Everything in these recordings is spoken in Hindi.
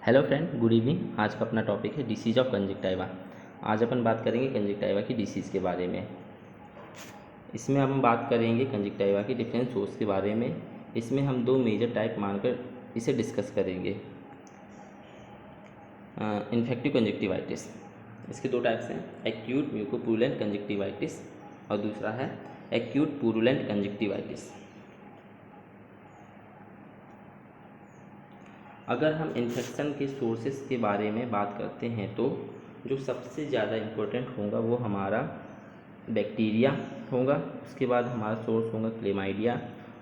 Hello friend, good evening. आज का अपना टॉपिक है डिसीज ऑफ कंजक्टाइवा। आज अपन बात करेंगे कंजक्टाइवा की डिसीज़ के बारे में। इसमें हम बात करेंगे कंजक्टाइवा की डिफरेंट सोर्स के बारे में। इसमें हम दो मेजर टाइप मानकर इसे डिस्कस करेंगे। इन्फेक्टिव कंजक्टिवाइटिस, इसके दो टाइप्स हैं, एक्यूट म्यूकोपुरुलेंट कंजक्टिवाइटिस और दूसरा है एक्यूट पुरुलेंट कंजक्टिवाइटिस। अगर हम इन्फेक्शन के सोर्सेस के बारे में बात करते हैं तो जो सबसे ज़्यादा इम्पोर्टेंट होगा वो हमारा बैक्टीरिया होगा। उसके बाद हमारा सोर्स होगा क्लेमाइडिया।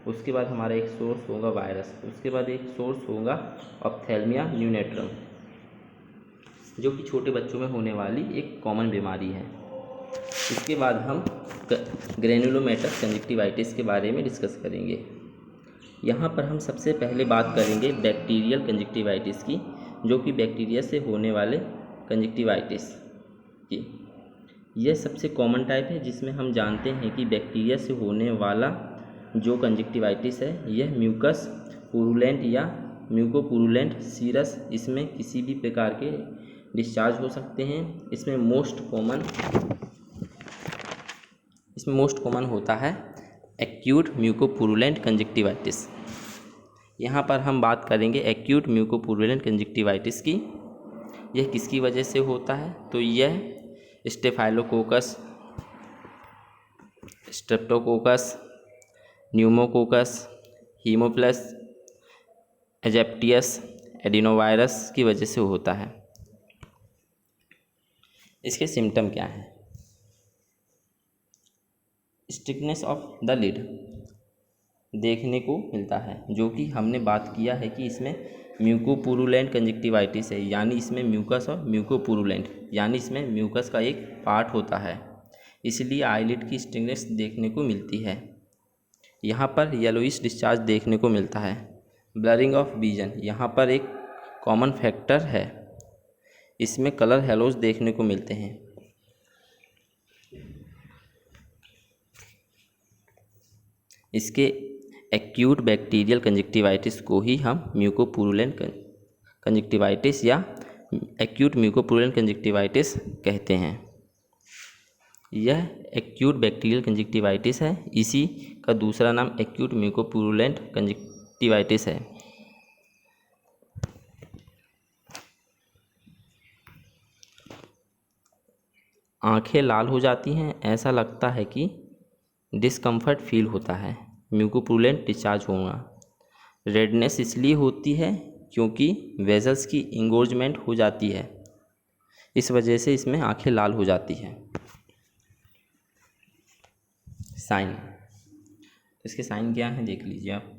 उसके बाद हमारा एक सोर्स होगा वायरस। उसके बाद एक सोर्स होगा ऑप्थेल्मिया न्यूनेट्रम, जो कि छोटे बच्चों में होने वाली एक कॉमन बीमारी है। इसके बाद हम ग्रेनुलोमेटस कंजक्टिवाइटिस के बारे में डिस्कस करेंगे। यहाँ पर हम सबसे पहले बात करेंगे बैक्टीरियल कंजक्टिवाइटिस की, जो कि बैक्टीरिया से होने वाले कंजक्टिवाइटिस की। यह सबसे कॉमन टाइप है, जिसमें हम जानते हैं कि बैक्टीरिया से होने वाला जो कंजक्टिवाइटिस है यह म्यूकस पुरुलेंट या म्यूकोपुरुलेंट सीरस, इसमें किसी भी प्रकार के डिस्चार्ज हो सकते हैं। इसमें मोस्ट कॉमन होता है एक्यूट म्यूकोपुरुलेंट कंजक्टिवाइटिस। यहाँ पर हम बात करेंगे एक्यूट म्यूकोपुरुलेंट कंजक्टिवाइटिस की। यह किसकी वजह से होता है? तो यह स्टेफाइलोकोकस, स्ट्रेप्टोकोकस, न्यूमोकोकस, हीमोप्लस, एजेप्टियस एडिनोवायरस की वजह से होता है। इसके सिम्टम क्या हैं? स्टिकनेस ऑफ द लिड देखने को मिलता है, जो कि हमने बात किया है कि इसमें म्यूकोपुरुलेंट कंजक्टिवाइटिस है, यानी इसमें म्यूकस और म्यूकोपुरुलेंट, यानी इसमें म्यूकस का एक पार्ट होता है, इसलिए आईलिड की स्टिकनेस देखने को मिलती है। यहाँ पर येलोइश डिस्चार्ज देखने को मिलता है। ब्लरिंग ऑफ विजन यहाँ पर एक कॉमन फैक्टर है, इसमें कलर हेलोज देखने को मिलते हैं। इसके एक्यूट बैक्टीरियल कंजक्टिवाइटिस को ही हम म्यूकोपुरुलेंट कंजक्टिवाइटिस या एक्यूट म्यूकोपुरुलेंट कंजक्टिवाइटिस कहते हैं। यह एक्यूट बैक्टीरियल कंजक्टिवाइटिस है, इसी का दूसरा नाम एक्यूट म्यूकोपुरुलेंट कंजक्टिवाइटिस है। आंखें लाल हो जाती हैं, ऐसा लगता है कि डिस्कम्फर्ट फील होता है, म्यूकोपुरुलेंट डिस्चार्ज होगा। रेडनेस इसलिए होती है क्योंकि वेजल्स की इंगोर्जमेंट हो जाती है, इस वजह से इसमें आंखें लाल हो जाती हैं। साइन, इसके साइन क्या हैं देख लीजिए आप।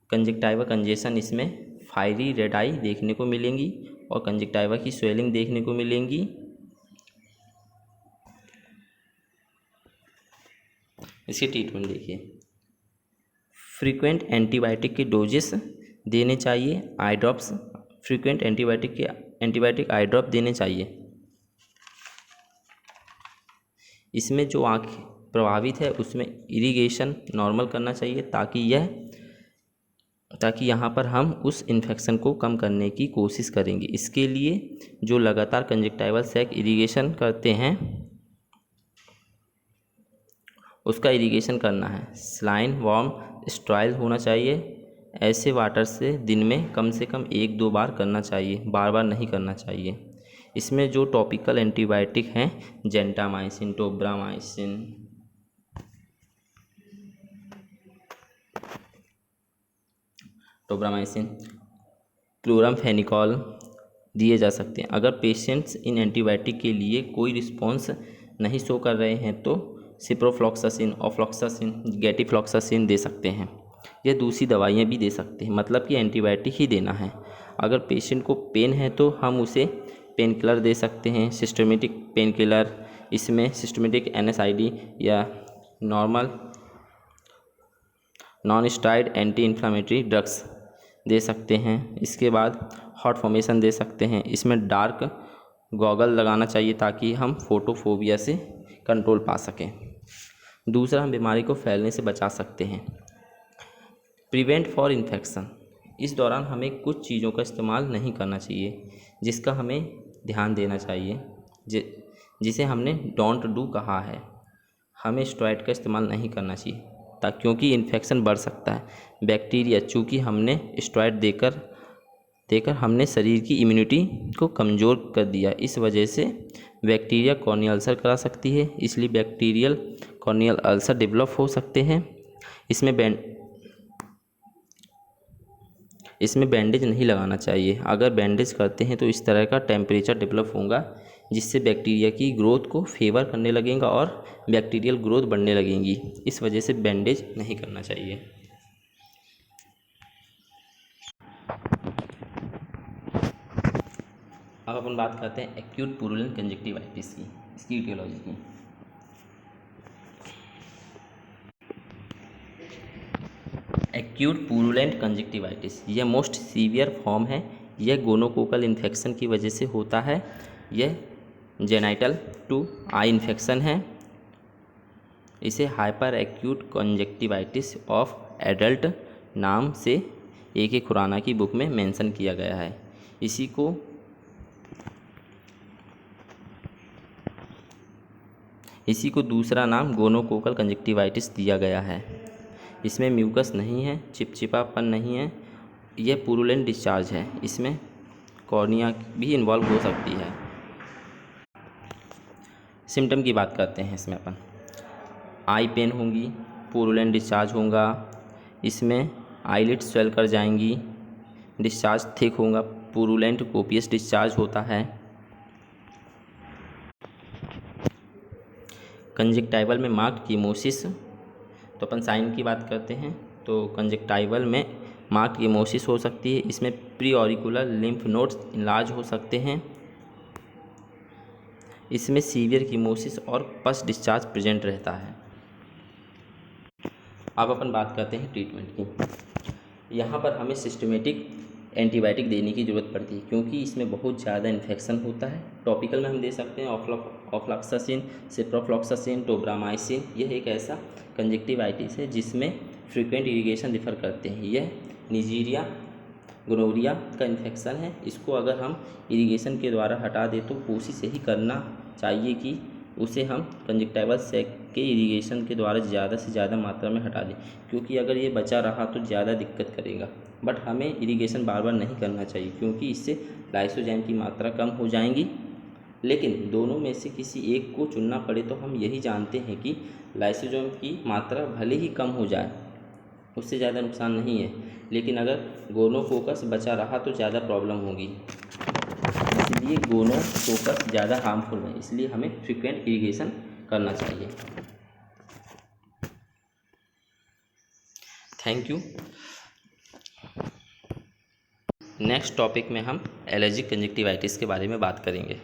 कंजक्टाइवा कंजेशन, इसमें फायरी रेड आई देखने को मिलेंगी और कंजक्टाइवा की स्वेलिंग देखने को मिलेंगी। इसकी ट्रीटमेंट देखिए, फ्रीक्वेंट एंटीबायोटिक के डोजेस देने चाहिए, आई ड्रॉप्स, फ्रीक्वेंट एंटीबायोटिक आई ड्रॉप देने चाहिए। इसमें जो आँख प्रभावित है उसमें इरिगेशन नॉर्मल करना चाहिए, ताकि यहाँ पर हम उस इन्फेक्शन को कम करने की कोशिश करेंगे। इसके लिए जो लगातार कंजक्टाइवल सैक इरिगेशन करते हैं उसका इरिगेशन करना है। सलाइन वार्म स्ट्राइल होना चाहिए। ऐसे वाटर से दिन में कम से कम 1-2 बार करना चाहिए, बार बार नहीं करना चाहिए। इसमें जो टॉपिकल एंटीबायोटिक हैं, जेंटामाइसिन, टोब्रामाइसिन, क्लोरामफेनिकॉल दिए जा सकते हैं। अगर पेशेंट्स इन एंटीबायोटिक के लिए कोई रिस्पॉन्स नहीं शो कर रहे हैं तो सिप्रोफ्लॉक्सासिन, ऑफ्लॉक्सासिन, गेटिफ्लॉक्सासिन दे सकते हैं। यह दूसरी दवाइयाँ भी दे सकते हैं, मतलब कि एंटीबायोटिक ही देना है। अगर पेशेंट को पेन है तो हम उसे पेन किलर दे सकते हैं, सिस्टमेटिक पेन किलर। इसमें सिस्टमेटिक NSAID या non steroid anti inflammatory drugs दे सकते हैं। इसके बाद हॉट फॉर्मेशन दे सकते हैं। इसमें डार्क गॉगल लगाना चाहिए ताकि हम फोटोफोबिया से कंट्रोल पा सकें। दूसरा, हम बीमारी को फैलने से बचा सकते हैं। प्रिवेंट फॉर इन्फेक्शन, इस दौरान हमें कुछ चीज़ों का इस्तेमाल नहीं करना चाहिए, जिसका हमें ध्यान देना चाहिए, जिसे हमने डोंट डू कहा है। हमें स्टेरॉइड का इस्तेमाल नहीं करना चाहिए क्योंकि इन्फेक्शन बढ़ सकता है। बैक्टीरिया, चूँकि हमने स्टेरॉइड देकर हमने शरीर की इम्यूनिटी को कमज़ोर कर दिया, इस वजह से बैक्टीरिया कॉर्नियल अल्सर करा सकती है, इसलिए बैक्टीरियल कॉर्नियल अल्सर डेवलप हो सकते हैं। इसमें बैंडेज नहीं लगाना चाहिए। अगर बैंडेज करते हैं तो इस तरह का टेम्परेचर डेवलप होगा, जिससे बैक्टीरिया की ग्रोथ को फेवर करने लगेगा और बैक्टीरियल ग्रोथ बढ़ने लगेगी। इस वजह से बैंडेज नहीं करना चाहिए। अब अपन बात करते हैं एक्यूट पुरुलेंट कंजक्टिवाइटिस की, इसकी इटियोलॉजी की। एक्यूट पुरुलेंट कंजक्टिवाइटिस यह मोस्ट सीवियर फॉर्म है। यह गोनोकोकल इन्फेक्शन की वजह से होता है। यह जेनाइटल टू आई इन्फेक्शन है। इसे hyper acute conjunctivitis of adult नाम से ए.के. खुराना की बुक में मेंशन किया गया है। इसी को दूसरा नाम गोनोकोकल कंजक्टिवाइटिस दिया गया है। इसमें म्यूकस नहीं है, चिपचिपापन नहीं है, यह पुरुलेंट डिस्चार्ज है। इसमें कॉर्निया भी इन्वॉल्व हो सकती है। सिम्टम की बात करते हैं। इसमें अपन आई पेन होंगी, पुरुलेंट डिस्चार्ज होगा, इसमें आईलिड स्वेल कर जाएंगी, डिस्चार्ज थिक होगा, पुरुलेंट कोपियस डिस्चार्ज होता है। कंजक्टाइवल में मार्क्ड कीमोसिस, तो अपन साइन की बात करते हैं तो कंजक्टाइवल में मार्क्ड कीमोसिस हो सकती है। इसमें pre auricular lymph nodes enlarge हो सकते हैं। इसमें सीवियर कीमोसिस और पस डिस्चार्ज प्रेजेंट रहता है। अब अपन बात करते हैं ट्रीटमेंट की। यहाँ पर हमें सिस्टमेटिक एंटीबायोटिक देने की ज़रूरत पड़ती है, क्योंकि इसमें बहुत ज़्यादा इन्फेक्शन होता है। टॉपिकल में हम दे सकते हैं ऑफ्लॉक्सासिन, सिप्रोफ्लॉक्सासिन, टोब्रामाइसिन। यह एक ऐसा कंजक्टिवाइटिस है जिसमें फ्रीक्वेंट इरिगेशन रिफ़र करते हैं। यह नीजीरिया गोनोरिया का इन्फेक्शन है। इसको अगर हम इरिगेशन के द्वारा हटा दें तो कोशिश यही करना चाहिए कि उसे हम कंजक्टाइवल सैक के इरिगेशन के द्वारा ज़्यादा से ज़्यादा मात्रा में हटा दें, क्योंकि अगर ये बचा रहा तो ज़्यादा दिक्कत करेगा। बट हमें इरिगेशन बार बार नहीं करना चाहिए, क्योंकि इससे लाइसोजाइम की मात्रा कम हो जाएंगी। लेकिन दोनों में से किसी एक को चुनना पड़े तो हम यही जानते हैं कि लाइसोजाइम की मात्रा भले ही कम हो जाए, उससे ज़्यादा नुकसान नहीं है, लेकिन अगर गोनोकोकस बचा रहा तो ज़्यादा प्रॉब्लम होगी। इसलिए गोनोकोकस ज़्यादा हार्मफुल है, इसलिए हमें फ्रीक्वेंट इरिगेशन करना चाहिए। Thank you. नेक्स्ट टॉपिक में हम एलर्जिक कंजक्टिवाइटिस के बारे में बात करेंगे।